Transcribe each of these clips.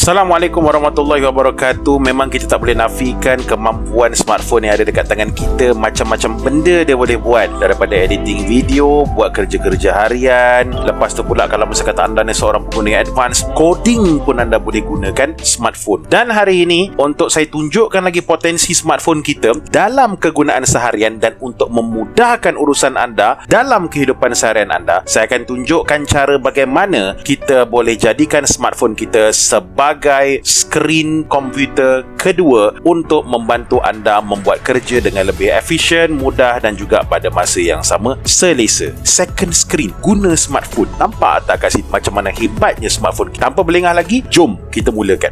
Assalamualaikum warahmatullahi wabarakatuh. Memang kita tak boleh nafikan kemampuan smartphone yang ada dekat tangan kita. Macam-macam benda dia boleh buat, daripada editing video, buat kerja-kerja harian. Lepas tu pula kalau misalkan anda ni seorang pengguna yang advance, coding pun anda boleh gunakan smartphone. Dan hari ini untuk saya tunjukkan lagi potensi smartphone kita dalam kegunaan seharian dan untuk memudahkan urusan anda dalam kehidupan seharian anda, saya akan tunjukkan cara bagaimana kita boleh jadikan smartphone kita sebagai skrin komputer kedua untuk membantu anda membuat kerja dengan lebih efisien, mudah dan juga pada masa yang sama selesa. Second screen guna smartphone. Nampak tak kat situ macam mana hebatnya smartphone? Tanpa berlengah lagi, jom kita mulakan.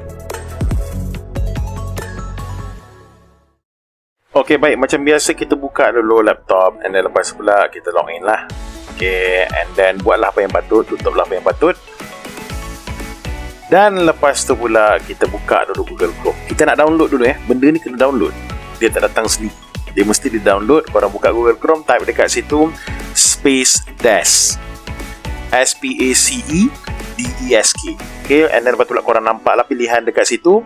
Okey, baik, macam biasa kita buka dulu laptop, and then lepas pula kita login lah. Okey, and then buatlah apa yang patut, tutuplah apa yang patut. Dan lepas tu pula kita buka dulu Google Chrome. Kita nak download dulu benda ni kena download. Dia tak datang sendiri. Dia mesti di-download. Korang buka Google Chrome, type dekat situ Space Desk. SPACEDESK. Okay, and then lepas tu pula korang nampaklah pilihan dekat situ.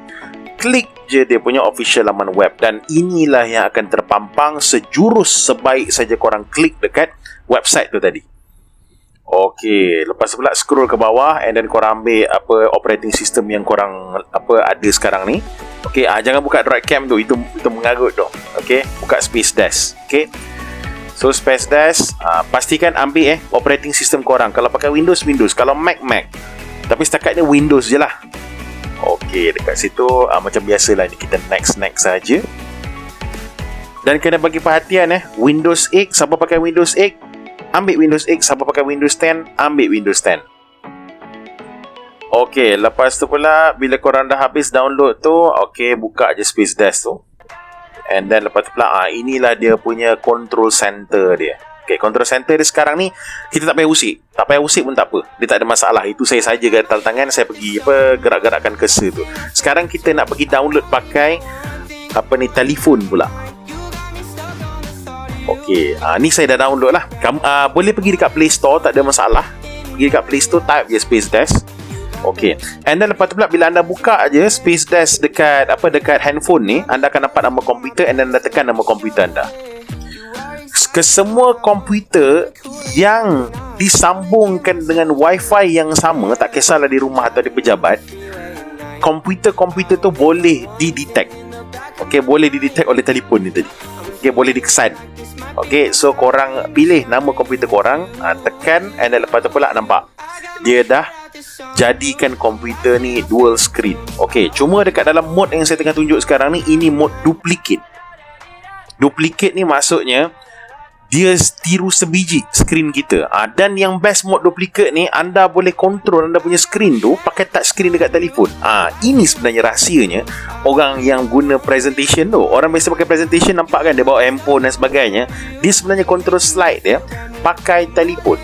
Klik je dia punya official laman web. Dan inilah yang akan terpampang sejurus sebaik saja korang klik dekat website tu tadi. Okey, lepas pula scroll ke bawah and then korang ambil apa operating system yang korang ada sekarang ni. Okey, jangan buka Droidcam tu, itu mengarut tu. Okey, buka Space Desk. Okey. So Space Desk, pastikan ambil operating system korang. Kalau pakai Windows, kalau Mac. Tapi setakat ni Windows je lah. Okey, dekat situ macam biasalah ni kita next saja. Dan kena bagi perhatian Windows 8, siapa pakai Windows 8? Ambil Windows 8. Siapa pakai Windows 10, ambil Windows 10. Okey, lepas tu pula bila korang dah habis download tu, okey, buka je Space Desk tu. And then lepas tu pula inilah dia punya control center dia. Okey, control center dia sekarang ni kita tak payah usik. Tak payah usik pun tak apa. Dia tak ada masalah. Itu saya saja gatal tangan, saya pergi gerak-gerakkan cursor tu. Sekarang kita nak pergi download pakai telefon pula. Okey, ni saya dah download lah. Kamu boleh pergi dekat Play Store, tak ada masalah. Pergi dekat Play Store, type je Space Desk. Okey. And then lepas tu pula bila anda buka je Space Desk dekat handphone ni, anda akan dapat nama komputer and then anda tekan nama komputer anda. Kesemua komputer yang disambungkan dengan Wi-Fi yang sama, tak kisahlah di rumah atau di pejabat, komputer tu boleh didetect. Okey, boleh didetect oleh telefon ni tadi. Okey, boleh dikesan. Okey, so korang pilih nama komputer korang, tekan, and then lepas tu pula nampak dia dah jadikan komputer ni dual screen. Okey, cuma dekat dalam mode yang saya tengah tunjuk sekarang ni, ini mode duplicate. Duplicate ni maksudnya dia tiru sebiji skrin kita. Dan yang best mode duplicate ni, anda boleh kontrol anda punya skrin tu pakai touch screen dekat telefon. Ini sebenarnya rahsianya orang yang guna presentation tu. Orang biasa pakai presentation, nampak kan dia bawa handphone dan sebagainya. Dia sebenarnya control slide dia pakai telefon.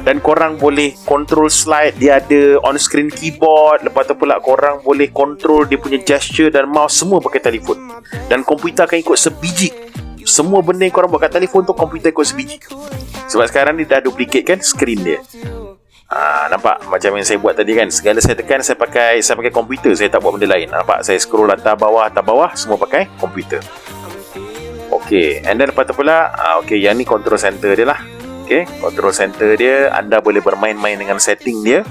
Dan korang boleh control slide, dia ada on screen keyboard. Lepas tu pula korang boleh control dia punya gesture dan mouse, semua pakai telefon. Dan komputer akan ikut sebiji. Semua benda yang korang buat kat telefon tu, komputer ikut sebiji. Sebab sekarang dia dah duplicate kan skrin dia. Nampak macam yang saya buat tadi kan. Segala saya tekan, saya pakai komputer. Saya tak buat benda lain. Nampak, saya scroll atas bawah, semua pakai komputer. Okey, and then lepas tu pula okey, yang ni control center dia lah. Okey, control center dia, anda boleh bermain-main dengan setting dia.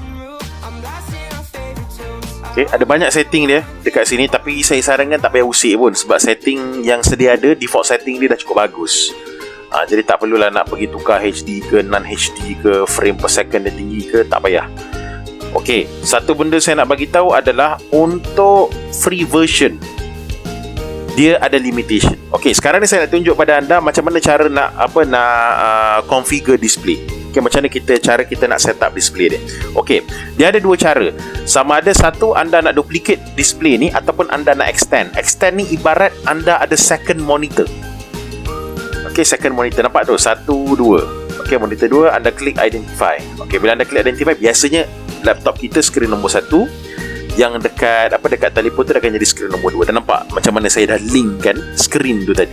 Okay, ada banyak setting dia dekat sini, tapi saya sarankan tak payah usik pun, sebab setting yang sedia ada, default setting dia dah cukup bagus. Jadi tak perlulah nak pergi tukar HD ke non-HD ke, frame per second dia tinggi ke, tak payah. Okey, satu benda saya nak bagi tahu adalah untuk free version dia ada limitation. Okey, sekarang ni saya nak tunjuk pada anda macam mana cara nak configure display. Okay, macam mana cara kita nak set up display dia. Okey, dia ada dua cara. Sama ada satu, anda nak duplicate display ni, ataupun anda nak extend. Extend ni ibarat anda ada second monitor. Okey, second monitor, nampak tu? 1, 2. Okey, monitor 2, anda klik identify. Okey, bila anda klik identify, biasanya laptop kita skrin nombor 1. Yang dekat telefon tu akan jadi skrin nombor 2. Dan nampak macam mana saya dah linkkan skrin tu tadi.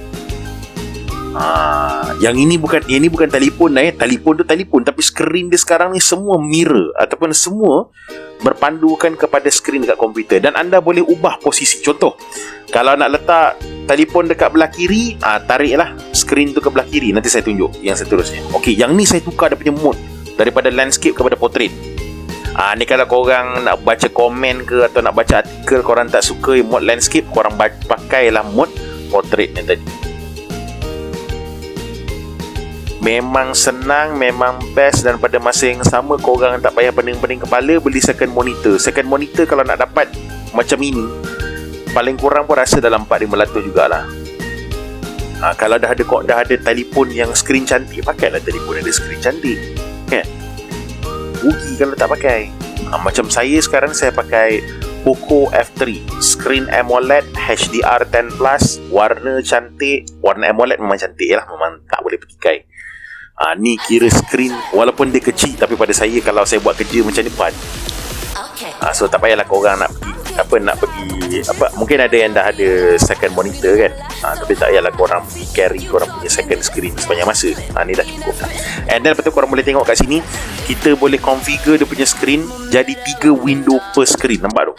Yang ini bukan telefon telefon tu telefon, tapi skrin dia sekarang ni semua mirror ataupun semua berpandukan kepada skrin dekat komputer, dan anda boleh ubah posisi. Contoh, kalau nak letak telefon dekat belah kiri, tariklah skrin tu ke belah kiri. Nanti saya tunjuk yang seterusnya. Okey, yang ni saya tukar dia punya mode daripada landscape kepada portrait. Ni kalau korang nak baca komen ke atau nak baca artikel, korang tak suka mode landscape, korang pakailah mode portrait ni tadi. Memang senang, memang best, dan pada masa yang sama korang tak payah pening-pening kepala beli second monitor. Second monitor kalau nak dapat macam ini, paling kurang pun rasa dalam 4-500 jugalah. Kalau dah ada telefon yang skrin cantik, pakailah telefon yang ada skrin cantik, kan? Rugi kalau tak pakai. Macam saya sekarang, saya pakai Poco F3, skrin AMOLED HDR10+, warna cantik. Warna AMOLED memang cantik lah, memang tak boleh pekikai. Ni kira skrin, walaupun dia kecil, tapi pada saya, kalau saya buat kerja macam ni pun, so tak payahlah korang nak pergi mungkin ada yang dah ada second monitor kan, tapi tak payahlah korang pergi carry korang punya second screen sepanjang masa. Ni dah cukup lah. And then lepas tu korang boleh tengok kat sini, kita boleh configure dia punya screen jadi 3 window per screen. Nampak tu?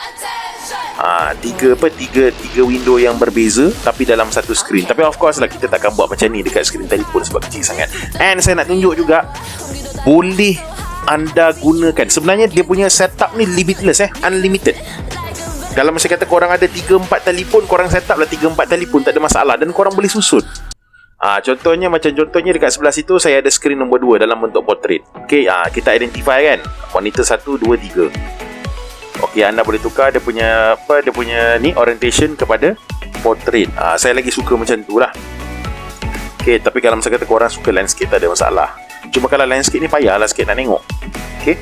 Tiga window yang berbeza tapi dalam satu screen. Tapi of course lah, kita takkan buat macam ni dekat screen telefon sebab kecil sangat. And saya nak tunjuk juga, boleh anda gunakan, sebenarnya dia punya setup ni limitless, unlimited. Kalau macam kata korang ada 3-4 telefon, korang set up lah 3-4 telefon, tak ada masalah, dan korang boleh susun. Contohnya dekat sebelah situ saya ada skrin nombor 2 dalam bentuk portrait. Okay, kita identify kan, monitor 1, 2, 3. Okay, anda boleh tukar dia punya ni orientation kepada portrait. Saya lagi suka macam tu lah. Okay, tapi kalau macam kata korang suka landscape, tak ada masalah. Cuma kalau landscape ni payahlah sikit nak tengok. Okay.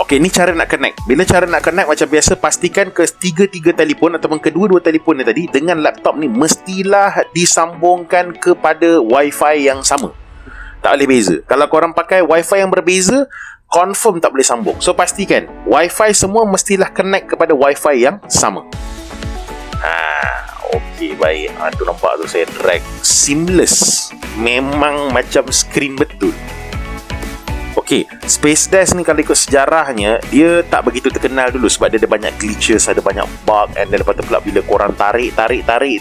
Okay, ni cara nak connect. Bila cara nak connect, macam biasa, pastikan ketiga telefon ataupun kedua-dua telefon ni tadi dengan laptop ni mestilah disambungkan kepada wifi yang sama. Tak boleh beza. Kalau korang pakai wifi yang berbeza, confirm tak boleh sambung. So pastikan wifi semua mestilah connect kepada wifi yang sama. Okey, baik. Tu nampak tu, saya drag seamless. Memang macam skrin betul. Okey, Space Dash ni kalau ikut sejarahnya, dia tak begitu terkenal dulu sebab dia ada banyak glitches, ada banyak bug, and then lepas tu pula bila korang tarik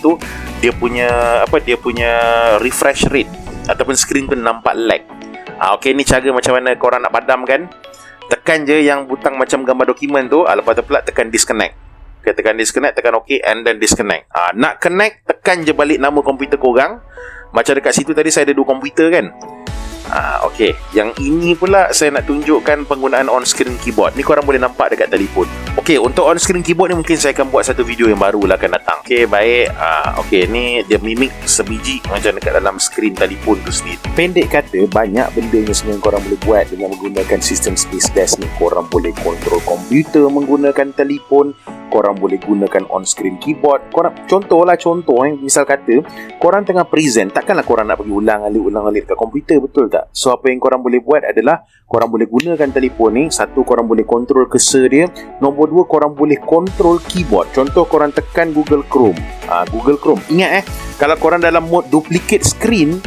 tu, dia punya refresh rate ataupun skrin tu nampak lag. Okey, ni cara macam mana korang nak padamkan. Tekan je yang butang macam gambar dokumen tu, lepas tu pula tekan disconnect. Okay, tekan disconnect, tekan OK, and then disconnect. Nak connect, tekan je balik nama komputer korang. Macam dekat situ tadi saya ada 2 komputer kan. Okey, yang ini pula saya nak tunjukkan penggunaan on-screen keyboard. Ni korang boleh nampak dekat telefon. Okey, untuk on-screen keyboard ni mungkin saya akan buat satu video yang baru lah akan datang. Okey, baik. Okey, ni dia mimik sebiji macam dekat dalam screen telefon tu sendiri. Pendek kata, banyak benda yang sebenarnya korang boleh buat dengan menggunakan sistem Space Dash ni. Korang boleh kontrol komputer menggunakan telefon. Korang boleh gunakan on-screen keyboard. Contoh, misal kata korang tengah present, takkanlah korang nak pergi ulang-alik dekat komputer, betul tak? So apa yang korang boleh buat adalah korang boleh gunakan telefon ni. Satu, korang boleh kontrol cursor dia. Nombor 2, korang boleh kontrol keyboard. Contoh, korang tekan Google Chrome. Ingat kalau korang dalam mode duplicate screen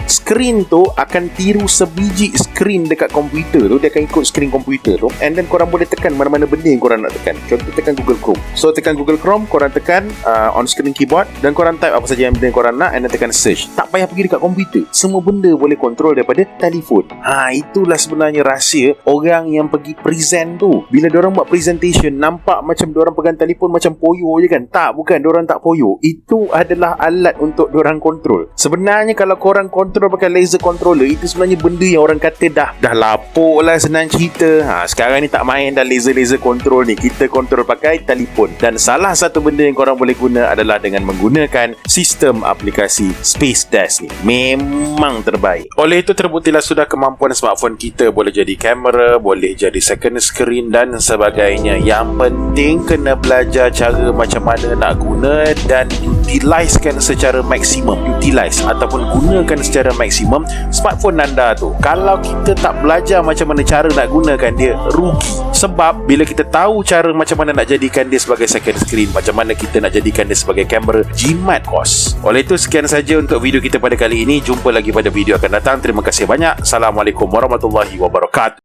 tu akan tiru sebiji screen dekat komputer tu. Dia akan ikut screen komputer tu, and then korang boleh tekan mana-mana benda yang korang nak tekan. Contoh, tekan Google Chrome. So tekan Google Chrome, korang tekan on screen keyboard, dan korang type apa saja yang benda yang korang nak, and then tekan search. Tak payah pergi dekat komputer, semua benda boleh kontrol daripada telefon. Itulah sebenarnya rahsia orang yang pergi present tu. Bila diorang buat presentation, nampak macam diorang pegang telefon macam poyo je kan. Tak, bukan, diorang tak poyo. Itu adalah alat untuk diorang kontrol. Sebenarnya kalau korang kontrol pakai laser controller, itu sebenarnya benda yang orang kata dah lapuk lah, senang cerita. Sekarang ni tak main dah laser control ni. Kita kontrol pakai telefon. Dan salah satu benda yang korang boleh guna adalah dengan menggunakan sistem aplikasi Space Dash ni. Memang terbaik. Oleh itu terbuktilah sudah kemampuan smartphone kita boleh jadi kamera, boleh jadi second screen dan sebagainya. Yang penting kena belajar cara macam mana nak guna dan utilisekan secara maksimum. Ataupun gunakan secara maksimum smartphone anda tu. Kalau kita tak belajar macam mana cara nak gunakan dia, rugi. Sebab bila kita tahu cara macam mana nak jadikan dia sebagai second screen, macam mana kita nak jadikan dia sebagai kamera, jimat kos. Oleh itu sekian saja untuk video kita pada kali ini. Jumpa lagi pada video akan datang. Terima kasih banyak. Assalamualaikum warahmatullahi wabarakatuh.